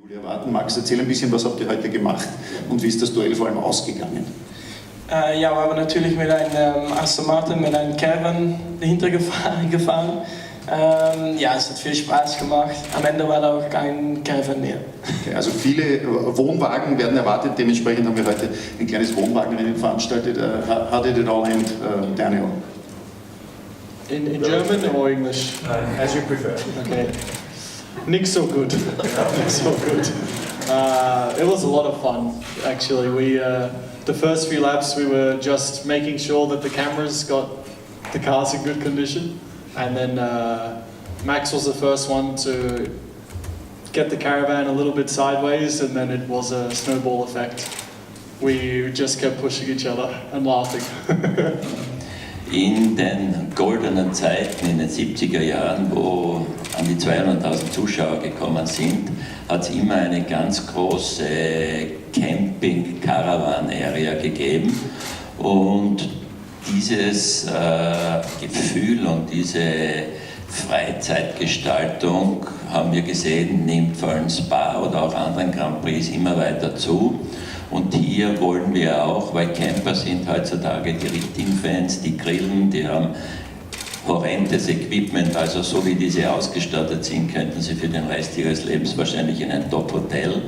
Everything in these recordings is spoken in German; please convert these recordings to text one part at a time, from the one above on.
Julia warten. Max, erzähl ein bisschen, was habt ihr heute gemacht und wie ist das Duell vor allem ausgegangen? Ja, wir haben natürlich mit einem Aston Martin, mit einem Caravan dahinter gefahren. Ja, es hat viel Spaß gemacht. Am Ende war da auch kein Caravan mehr. Okay, also viele Wohnwagen werden erwartet, dementsprechend haben wir heute ein kleines Wohnwagenrennen veranstaltet. How did it all end, Daniel? In German or English? As you prefer. Okay. Nicht so good. Not so good. It was a lot of fun, actually. The first few laps we were just making sure that the cameras got the cars in good condition. And then Max was the first one to get the caravan a little bit sideways, and then it was a snowball effect. We just kept pushing each other and laughing. In den goldenen Zeiten, in den 70er Jahren, wo an die 200.000 Zuschauer gekommen sind, hat es immer eine ganz große Camping-Caravan-Area gegeben. Und dieses Gefühl und diese Freizeitgestaltung, haben wir gesehen, nimmt vor allem Spa oder auch anderen Grand Prix immer weiter zu. Und hier wollen wir auch, weil Camper sind heutzutage die richtigen Fans, die grillen, die haben horrendes Equipment, also so wie diese ausgestattet sind, könnten sie für den Rest ihres Lebens wahrscheinlich in ein Top-Hotel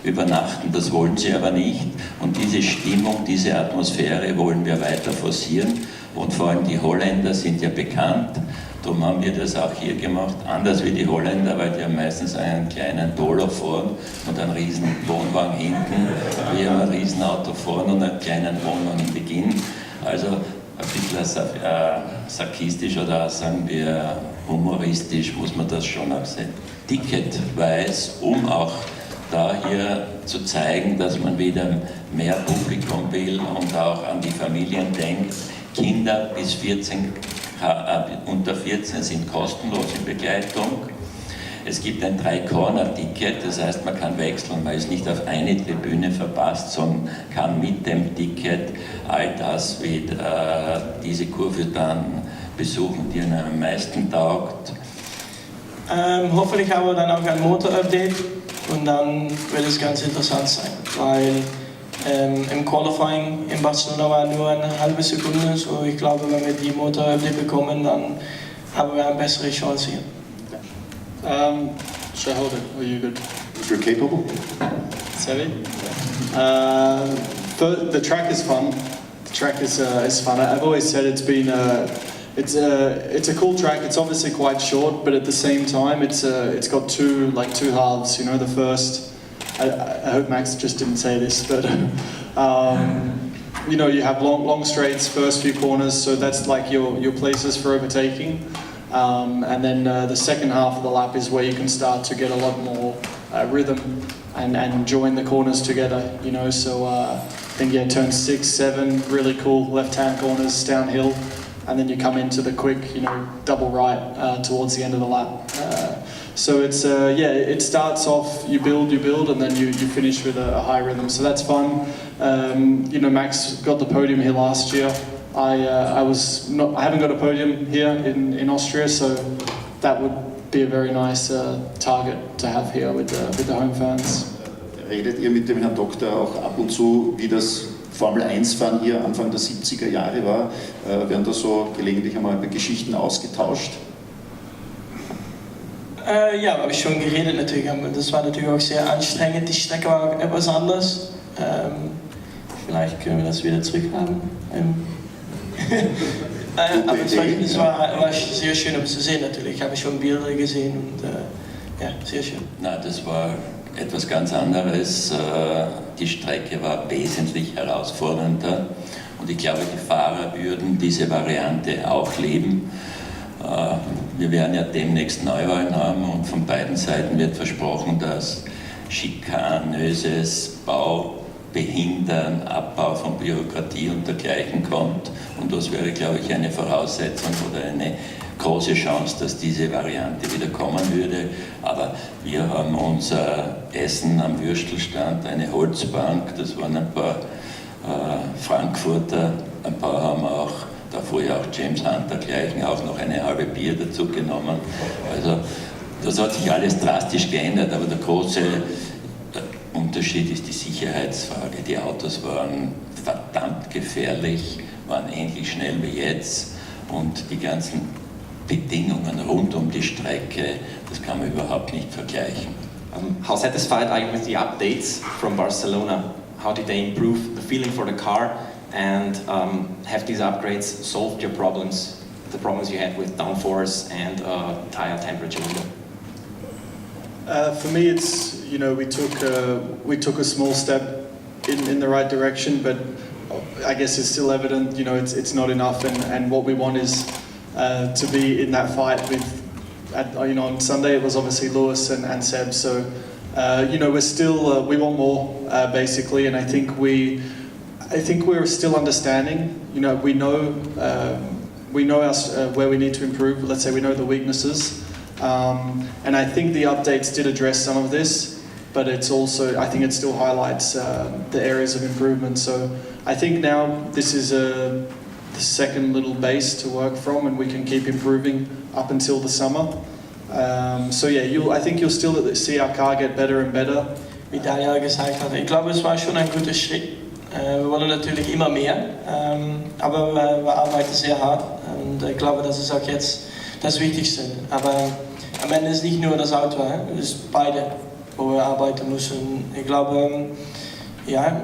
übernachten, das wollen sie aber nicht. Und diese Stimmung, diese Atmosphäre wollen wir weiter forcieren und vor allem die Holländer sind ja bekannt. Darum haben wir das auch hier gemacht, anders wie die Holländer, weil die haben meistens einen kleinen Dolo vorn und einen riesen Wohnwagen hinten. Wir haben ein riesen Auto vorn und einen kleinen Wohnwagen im Beginn. Also ein bisschen sarkistisch oder sagen wir humoristisch muss man das schon auch sehen. Ticketweise, um auch da hier zu zeigen, dass man wieder mehr Publikum will und auch an die Familien denkt. Kinder bis 14 unter 14 sind kostenlos in Begleitung. Es gibt ein 3-Corner-Ticket, das heißt, man kann wechseln, man ist nicht auf eine Tribüne verpasst, sondern kann mit dem Ticket all das wie diese Kurve dann besuchen, die einem am meisten taugt. Hoffentlich haben wir dann auch ein Motor-Update und dann wird es ganz interessant sein, weil im Qualifying in Barcelona war nur eine halbe Sekunde, so ich glaube, wenn wir die Motor-Update bekommen, dann haben wir eine bessere Chance hier. Should I hold it? Or are you good? If you're capable. Savvy? The track is fun. The track is fun. I've always said it's been it's a cool track. It's obviously quite short, but at the same time, it's got two halves. You know, the first. I hope Max just didn't say this, but you know, you have long straights, first few corners, so that's like your places for overtaking. And then the second half of the lap is where you can start to get a lot more rhythm and join the corners together, you know, so I think, yeah, turn 6, 7, really cool left-hand corners downhill, and then you come into the quick, you know, double right towards the end of the lap. So it's, yeah, it starts off, you build, and then you finish with a high rhythm, so that's fun. You know, Max got the podium here last year. I haven't got a podium here in Austria, so that would be a very nice target to have here with the home fans. Redet ihr mit dem Herrn Doktor auch ab und zu, wie das Formel-1-Fahren hier Anfang der 70er Jahre war? Werden da so gelegentlich einmal Geschichten ausgetauscht? Ja, habe ich schon geredet natürlich, aber das war natürlich auch sehr anstrengend. Die Strecke war auch etwas anders. Vielleicht können wir das wieder zurückhaben. Aber es war sehr schön, um zu sehen natürlich. Ich habe schon Bilder gesehen und ja, sehr schön. Na, das war etwas ganz anderes. Die Strecke war wesentlich herausfordernder und ich glaube, die Fahrer würden diese Variante auch lieben. Wir werden ja demnächst Neuwahlen haben und von beiden Seiten wird versprochen, dass schikanöses Baubehindern, Abbau von Bürokratie und dergleichen kommt. Und das wäre, glaube ich, eine Voraussetzung oder eine große Chance, dass diese Variante wieder kommen würde. Aber wir haben unser Essen am Würstelstand, eine Holzbank, das waren ein paar Frankfurter, ein paar haben auch, da fuhr ja auch James Hunt dergleichen, auch noch eine halbe Bier dazu genommen. Also das hat sich alles drastisch geändert, aber der große Unterschied ist die Sicherheitsfrage. Die Autos waren verdammt gefährlich, waren ähnlich schnell wie jetzt und die ganzen Bedingungen rund um die Strecke, das kann man überhaupt nicht vergleichen. How satisfied are you with the updates from Barcelona? How did they improve the feeling for the car, and have these upgrades solved your problems, the problems you had with downforce and tire temperature window? For me, it's we took a small step in the right direction, but I guess it's still evident. It's not enough, and what we want is to be in that fight with. On Sunday it was obviously Lewis and Seb. So we're still we want more basically, and I think we're still understanding. We know where we need to improve. Let's say we know the weaknesses. And I think the updates did address some of this, but it's also, I think it still highlights the areas of improvement. So I think now this is the second little base to work from, and we can keep improving up until the summer. I think you'll still see our car get better and better. Wie Daniel gesagt hat, ich glaube, es war schon ein guter Schritt. Wir wollen natürlich immer mehr, aber wir arbeiten sehr hart und ich glaube, das ist auch jetzt das Wichtigste. Aber am Ende ist nicht nur das Auto, es ist beide, wo wir arbeiten müssen. Ich glaube,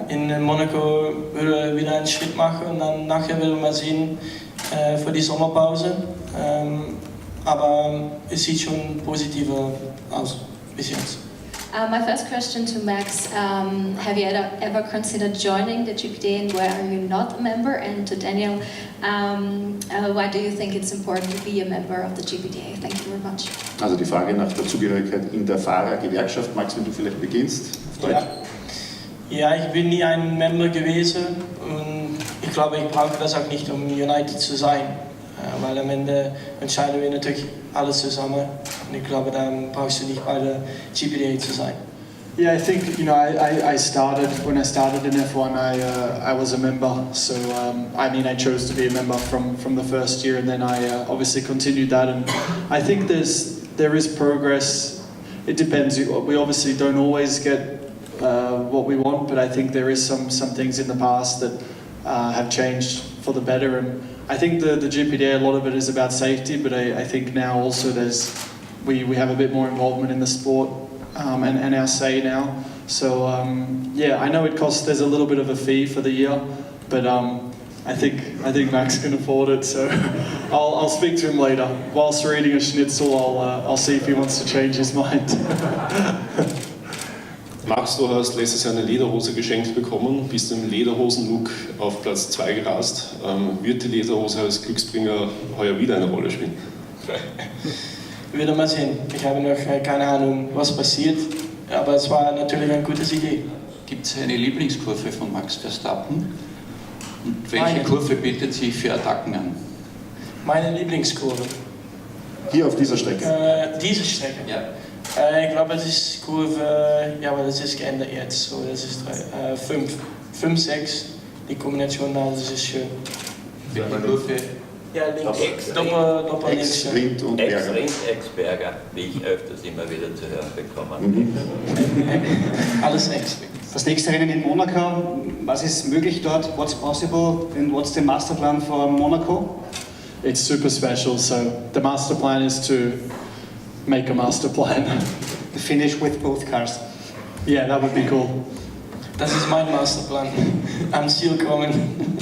in Monaco würden wir wieder einen Schritt machen und dann nachher werden wir sehen für die Sommerpause. Aber es sieht schon positiver aus bis jetzt. My first question to Max, have you ever considered joining the GPDA and why are you not a member? And to Daniel, why do you think it's important to be a member of the GPDA? Thank you very much. Also die Frage nach der Zugehörigkeit in der Fahrergewerkschaft. Max, wenn du vielleicht beginnst. Ja, ich bin nie ein Member gewesen und ich glaube, ich brauche das auch nicht, um United zu sein. Weil am Ende entscheiden wir natürlich alles zusammen und ich glaube, dann brauchst du nicht bei der GPDA zu sein. Yeah, I think I started when I started in F1. I was a member, so I chose to be a member from the first year, and then I obviously continued that. And I think there is progress. It depends. We obviously don't always get what we want, but I think there is some things in the past that have changed for the better. And I think the GPDA, a lot of it is about safety, but I think now also we have a bit more involvement in the sport and our say now. So I know there's a little bit of a fee for the year, but I think Max can afford it. So I'll speak to him later. Whilst we're eating a schnitzel, I'll see if he wants to change his mind. Max, du hast letztes Jahr eine Lederhose geschenkt bekommen, bist im Lederhosen-Look auf Platz 2 gerast. Wird die Lederhose als Glücksbringer heuer wieder eine Rolle spielen? Wir werden mal sehen. Ich habe noch keine Ahnung, was passiert, aber es war natürlich eine gute Idee. Gibt es eine Lieblingskurve von Max Verstappen? Und welche Kurve bietet sich für Attacken an? Meine Lieblingskurve? Hier auf dieser Strecke? Diese Strecke? Ja. Ich glaube, das ist Kurve, aber das ist geändert jetzt. So, das ist 5, 6, die Kombination da, das ist schön. Welche Kurve? Ja, links. Doppel links. Ex-Rind und Berger. Ex-Rind, Ex-Berger, wie ich öfters immer wieder zu hören bekomme. Alles Ex. Das nächste Rennen in Monaco, was ist möglich dort? What's possible and what's the master plan for Monaco? It's super special, so the master plan is to make a master plan. To finish with both cars. Yeah, that would be cool. Das ist mein Masterplan. Am Ziel kommen.